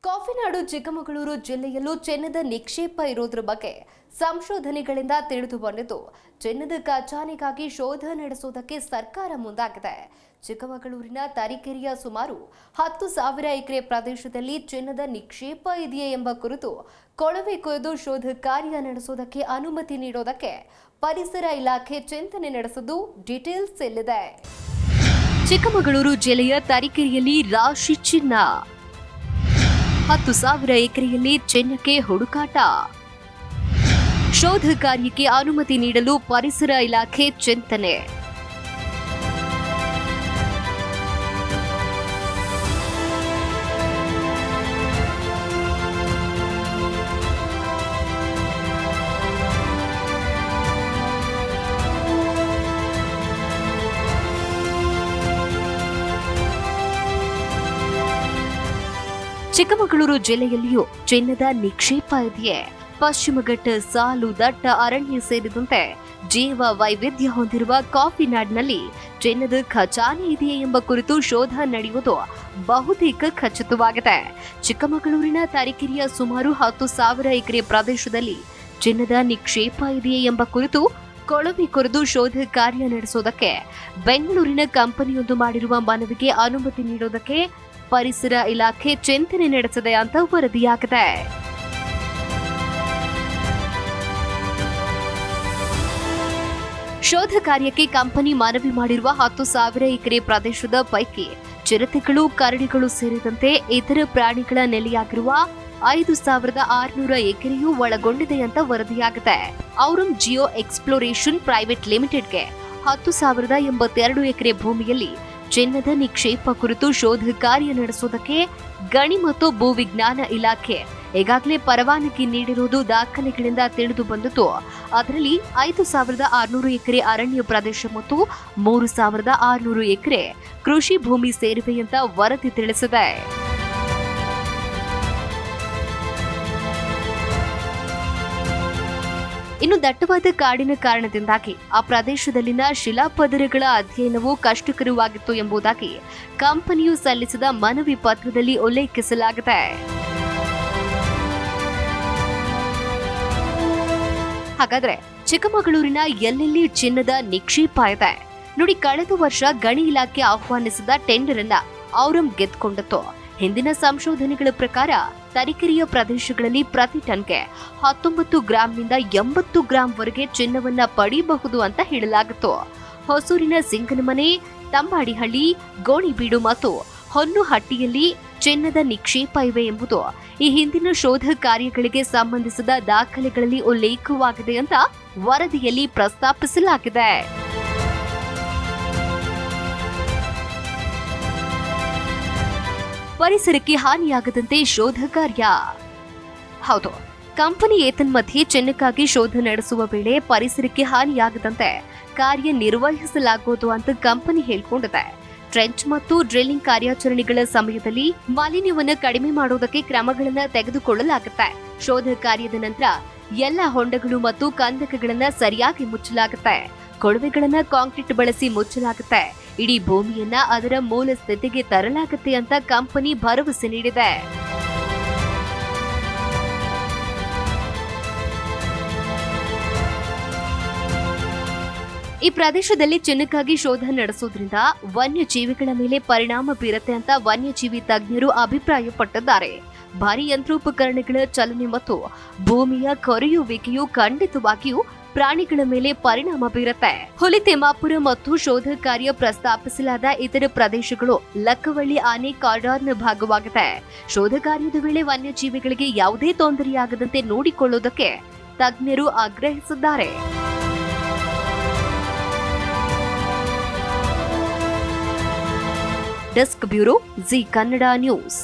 ಕಾಫಿನಾಡು ಚಿಕ್ಕಮಗಳೂರು ಜಿಲ್ಲೆಯಲ್ಲೂ ಚಿನ್ನದ ನಿಕ್ಷೇಪ ಇರೋದ್ರ ಬಗ್ಗೆ ಸಂಶೋಧನೆಗಳಿಂದ ತಿಳಿದು ಬಂದಿದ್ದು ಚಿನ್ನದ ಖಜಾನೆಗಾಗಿ ಶೋಧ ನಡೆಸುವುದಕ್ಕೆ ಸರ್ಕಾರ ಮುಂದಾಗಿದೆ. ಚಿಕ್ಕಮಗಳೂರಿನ ತರೀಕೆರೆಯ ಸುಮಾರು 10,000 ಎಕರೆ ಪ್ರದೇಶದಲ್ಲಿ ಚಿನ್ನದ ನಿಕ್ಷೇಪ ಇದೆಯೇ ಎಂಬ ಕುರಿತು ಕೊಳವೆ ಕೊಯ್ದು ಶೋಧ ಕಾರ್ಯ ನಡೆಸುವುದಕ್ಕೆ ಅನುಮತಿ ನೀಡೋದಕ್ಕೆ ಪರಿಸರ ಇಲಾಖೆ ಚಿಂತನೆ ನಡೆಸಿದ್ದು ಡೀಟೇಲ್ಸ್ ಇಲ್ಲಿದೆ. ಚಿಕ್ಕಮಗಳೂರು ಜಿಲ್ಲೆಯ ತರೀಕೆರೆಯಲ್ಲಿ ರಾಶಿ ಚಿನ್ನ, 10,000 ಎಕರೆಯಲ್ಲಿ ಚಿನ್ನಕ್ಕೆ ಹುಡುಕಾಟ. ಶೋಧ ಕಾರ್ಯಕ್ಕೆ ಅನುಮತಿ ನೀಡಲು ಪರಿಸರ ಇಲಾಖೆ ಚಿಂತನೆ. ಚಿಕ್ಕಮಗಳೂರು ಜಿಲ್ಲೆಯಲ್ಲಿಯೂ ಚಿನ್ನದ ನಿಕ್ಷೇಪ ಇದೆಯೇ? ಪಶ್ಚಿಮ ಘಟ್ಟ, ಸಾಲು, ದಟ್ಟ ಅರಣ್ಯ ಸೇರಿದಂತೆ ಜೀವ ವೈವಿಧ್ಯ ಹೊಂದಿರುವ ಕಾಫಿನಾಡಿನಲ್ಲಿ ಚಿನ್ನದ ಖಜಾನೆ ಇದೆಯೇ ಎಂಬ ಕುರಿತು ಶೋಧ ನಡೆಯುವುದು ಬಹುತೇಕ ಖಚಿತವಾಗಿದೆ. ಚಿಕ್ಕಮಗಳೂರಿನ ತರೀಕೆರೆಯ ಸುಮಾರು 10,000 ಎಕರೆ ಪ್ರದೇಶದಲ್ಲಿ ಚಿನ್ನದ ನಿಕ್ಷೇಪ ಇದೆಯೇ ಎಂಬ ಕುರಿತು ಕೊಳವೆ ಕೊರೆದು ಶೋಧ ಕಾರ್ಯ ನಡೆಸುವುದಕ್ಕೆ ಬೆಂಗಳೂರಿನ ಕಂಪನಿಯೊಂದು ಮಾಡಿರುವ ಮನವಿಗೆ ಅನುಮತಿ ನೀಡುವುದಕ್ಕೆ ಪರಿಸರ ಇಲಾಖೆ ಚಿಂತನೆ ನಡೆಸಿದೆ ಅಂತ ವರದಿಯಾಗಿದೆ. ಶೋಧ ಕಾರ್ಯಕ್ಕೆ ಕಂಪನಿ ಮನವಿ ಮಾಡಿರುವ 10,000 ಎಕರೆ ಪ್ರದೇಶದ ಪೈಕಿ ಚಿರತೆಗಳು, ಕರಡಿಗಳು ಸೇರಿದಂತೆ ಇತರ ಪ್ರಾಣಿಗಳ ನೆಲೆಯಾಗಿರುವ 5,600 ಎಕರೆಯೂ ಒಳಗೊಂಡಿದೆ ಅಂತ ವರದಿಯಾಗಿದೆ. ಔರಂ ಜಿಯೋ ಎಕ್ಸ್ಪ್ಲೋರೇಷನ್ ಪ್ರೈವೇಟ್ ಲಿಮಿಟೆಡ್ಗೆ 10,082 ಎಕರೆ ಭೂಮಿಯಲ್ಲಿ ಚಿನ್ನದ ನಿಕ್ಷೇಪ ಕುರಿತು ಶೋಧ ಕಾರ್ಯ ನಡೆಸುವುದಕ್ಕೆ ಗಣಿ ಮತ್ತು ಭೂವಿಜ್ಞಾನ ಇಲಾಖೆ ಈಗಾಗಲೇ ಪರವಾನಗಿ ನೀಡಿರುವುದು ದಾಖಲೆಗಳಿಂದ ತಿಳಿದು ಬಂದಿದ್ದು, ಅದರಲ್ಲಿ 5,600 ಎಕರೆ ಅರಣ್ಯ ಪ್ರದೇಶ ಮತ್ತು 3,600 ಎಕರೆ ಕೃಷಿ ಭೂಮಿ ಸೇರಿವೆ ಅಂತ ವರದಿ ತಿಳಿಸಿದೆ. ಇನ್ನು ದಟ್ಟವಾದ ಕಾಡಿನ ಕಾರಣದಿಂದಾಗಿ ಆ ಪ್ರದೇಶದಲ್ಲಿನ ಶಿಲಾಪದರಗಳ ಅಧ್ಯಯನವು ಕಷ್ಟಕರವಾಗಿತ್ತು ಎಂಬುದಾಗಿ ಕಂಪನಿಯು ಸಲ್ಲಿಸಿದ ಮನವಿ ಪತ್ರದಲ್ಲಿ ಉಲ್ಲೇಖಿಸಲಾಗಿದೆ. ಹಾಗಾದ್ರೆ ಚಿಕ್ಕಮಗಳೂರಿನ ಎಲ್ಲೆಲ್ಲಿ ಚಿನ್ನದ ನಿಕ್ಷೇಪ ಇದೆ ನೋಡಿ. ಕಳೆದ ವರ್ಷ ಗಣಿ ಇಲಾಖೆ ಆಹ್ವಾನಿಸಿದ ಟೆಂಡರ್ ಅನ್ನ ಔರಂ ಗೆದ್ದುಕೊಂಡಿತ್ತು. ಹಿಂದಿನ ಸಂಶೋಧನೆಗಳ ಪ್ರಕಾರ ತರೀಕೆರೆಯ ಪ್ರದೇಶಗಳಲ್ಲಿ ಪ್ರತಿ ಟನ್ಗೆ 19 ಗ್ರಾಂನಿಂದ 80 ಗ್ರಾಂವರೆಗೆ ಚಿನ್ನವನ್ನ ಪಡೆಯಬಹುದು ಅಂತ ಹೇಳಲಾಗಿತ್ತು. ಹೊಸೂರಿನ ಸಿಂಗನಮನೆ, ತಂಬಾಡಿಹಳ್ಳಿ, ಗೋಣಿಬೀಡು ಮತ್ತು ಹೊನ್ನುಹಟ್ಟಿಯಲ್ಲಿ ಚಿನ್ನದ ನಿಕ್ಷೇಪ ಇವೆ ಎಂಬುದು ಈ ಹಿಂದಿನ ಶೋಧ ಕಾರ್ಯಗಳಿಗೆ ಸಂಬಂಧಿಸಿದ ದಾಖಲೆಗಳಲ್ಲಿ ಉಲ್ಲೇಖವಾಗಿದೆ ಅಂತ ವರದಿಯಲ್ಲಿ ಪ್ರಸ್ತಾಪಿಸಲಾಗಿದೆ. ಪರಿಸರಕ್ಕೆ ಹಾನಿಯಾಗದಂತೆ ಶೋಧ ಕಾರ್ಯ. ಹೌದು, ಕಂಪನಿ ಏತನ್ಮಧ್ಯೆ ಚಿನ್ನಕ್ಕಾಗಿ ಶೋಧ ನಡೆಸುವ ವೇಳೆ ಪರಿಸರಕ್ಕೆ ಹಾನಿಯಾಗದಂತೆ ಕಾರ್ಯನಿರ್ವಹಿಸಲಾಗುವುದು ಅಂತ ಕಂಪನಿ ಹೇಳಿಕೊಂಡಿದೆ. ಟ್ರೆಂಚ್ ಮತ್ತು ಡ್ರಿಲ್ಲಿಂಗ್ ಕಾರ್ಯಾಚರಣೆಗಳ ಸಮಯದಲ್ಲಿ ಮಾಲಿನ್ಯವನ್ನು ಕಡಿಮೆ ಮಾಡುವುದಕ್ಕೆ ಕ್ರಮಗಳನ್ನು ತೆಗೆದುಕೊಳ್ಳಲಾಗುತ್ತೆ. ಶೋಧ ಕಾರ್ಯದ ನಂತರ ಎಲ್ಲ ಹೊಂಡಗಳು ಮತ್ತು ಕಂದಕಗಳನ್ನ ಸರಿಯಾಗಿ ಮುಚ್ಚಲಾಗುತ್ತೆ. ಕೊಳವೆಗಳನ್ನ ಕಾಂಕ್ರೀಟ್ ಬಳಸಿ ಮುಚ್ಚಲಾಗುತ್ತೆ. ಇಡೀ ಭೂಮಿಯನ್ನ ಅದರ ಮೂಲ ಸ್ಥಿತಿಗೆ ತರಲಾಗುತ್ತೆ ಅಂತ ಕಂಪನಿ ಭರವಸೆ ನೀಡಿದೆ. ಈ ಪ್ರದೇಶದಲ್ಲಿ ಚಿನ್ನಕ್ಕಾಗಿ ಶೋಧ ನಡೆಸೋದ್ರಿಂದ ವನ್ಯಜೀವಿಗಳ ಮೇಲೆ ಪರಿಣಾಮ ಬೀರುತ್ತೆ ಅಂತ ವನ್ಯಜೀವಿ ತಜ್ಞರು ಅಭಿಪ್ರಾಯಪಟ್ಟಿದ್ದಾರೆ. ಭಾರಿ ಯಂತ್ರೋಪಕರಣಗಳ ಚಲನೆ ಮತ್ತು ಭೂಮಿಯ ಕೊರೆಯುವಿಕೆಯು ಖಂಡಿತವಾಗಿಯೂ ಪ್ರಾಣಿಗಳ ಮೇಲೆ ಪರಿಣಾಮ ಬೀರುತ್ತೆ. ಹುಲಿ ತಿಮ್ಮಾಪುರ ಮತ್ತು ಶೋಧ ಕಾರ್ಯ ಪ್ರಸ್ತಾಪಿಸಲಾದ ಇತರ ಪ್ರದೇಶಗಳು ಲಕ್ಕವಳ್ಳಿ ಆನೆ ಕಾರಿಡಾರ್ನ ಭಾಗವಾಗಿದೆ. ಶೋಧ ಕಾರ್ಯದ ವೇಳೆ ವನ್ಯಜೀವಿಗಳಿಗೆ ಯಾವುದೇ ತೊಂದರೆಯಾಗದಂತೆ ನೋಡಿಕೊಳ್ಳುವುದಕ್ಕೆ ತಜ್ಞರು ಆಗ್ರಹಿಸಿದ್ದಾರೆ. Desk bureau, G Kannada news.